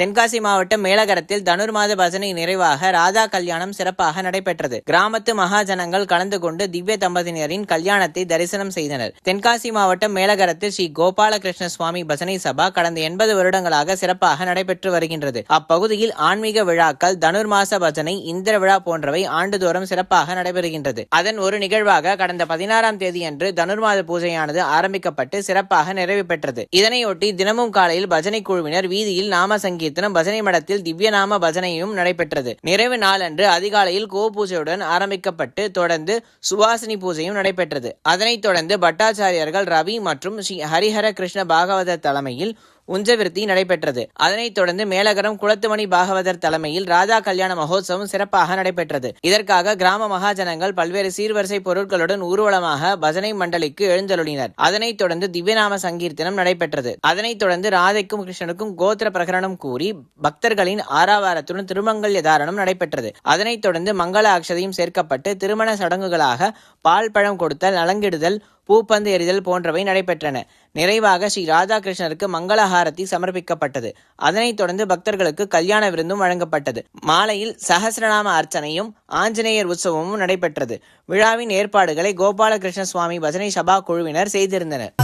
தென்காசி மாவட்டம் மேலகரத்தில் தனுர்மாத பஜனை நிறைவாக ராதா கல்யாணம் சிறப்பாக நடைபெற்றது. கிராமத்து மகாஜனங்கள் கலந்து கொண்டு திவ்ய தம்பதியினரின் கல்யாணத்தை தரிசனம் செய்தனர். தென்காசி மாவட்டம் மேலகரத்தில் ஸ்ரீ கோபாலகிருஷ்ண சுவாமி பஜனை சபா கடந்த 80 வருடங்களாக சிறப்பாக நடைபெற்று வருகின்றது. அப்பகுதியில் ஆன்மீக விழாக்கள், தனுர்மாச பஜனை, இந்திர விழா போன்றவை ஆண்டுதோறும் சிறப்பாக நடைபெறுகின்றது. அதன் ஒரு நிகழ்வாக கடந்த 16ஆம் தேதியன்று தனுர்மாத பூஜையானது ஆரம்பிக்கப்பட்டு சிறப்பாக நிறைவு பெற்றது. இதனையொட்டி தினமும் காலையில் பஜனை குழுவினர் வீதியில் நாம சங்கீதம், பஜனை மடத்தில் திவ்ய நாம பஜனையும் நடைபெற்றது. நிறைவு நாளன்று அதிகாலையில் கோ பூஜையுடன் ஆரம்பிக்கப்பட்டு தொடர்ந்து சுவாசினி பூஜையும் நடைபெற்றது. அதனைத் தொடர்ந்து பட்டாச்சாரியர்கள் ரவி மற்றும் ஸ்ரீ ஹரிஹர கிருஷ்ண பாகவதர் தலைமையில் உஞ்சவிருத்தி நடைபெற்றது. அதனைத் தொடர்ந்து மேலகரம் குளத்துமணி பாகவதர் தலைமையில் ராதா கல்யாண மகோத்சவம் சிறப்பாக நடைபெற்றது. இதற்காக கிராம மகாஜனங்கள் பல்வேறு சீர்வரிசை பொருட்களுடன் ஊர்வலமாக பஜனை மண்டலிக்கு எழுந்தருளினர். அதனைத் தொடர்ந்து திவ்யநாம சங்கீர்த்தனம் நடைபெற்றது. அதனைத் தொடர்ந்து ராதைக்கும் கிருஷ்ணனுக்கும் கோத்திர பிரகரணம் கூறி பக்தர்களின் ஆராவாரத்துடன் திருமங்கல்ய தாரணம் நடைபெற்றது. அதனைத் தொடர்ந்து மங்கள அக்ஷதையும் சேர்க்கப்பட்டு திருமண சடங்குகளாக பால் பழம் கொடுத்தல், நலங்கிடுதல், பூப்பந்து எறிதல் போன்றவை நடைபெற்றன. நிறைவாக ஸ்ரீ ராதாகிருஷ்ணருக்கு மங்களஹாரதி சமர்ப்பிக்கப்பட்டது. அதனைத் தொடர்ந்து பக்தர்களுக்கு கல்யாண விருந்தும் வழங்கப்பட்டது. மாலையில் சஹஸ்ரநாம அர்ச்சனையும் ஆஞ்சநேயர் உற்சவமும் நடைபெற்றது. விழாவின் ஏற்பாடுகளை கோபாலகிருஷ்ண சுவாமி பஜனை சபா குழுவினர் செய்திருந்தனர்.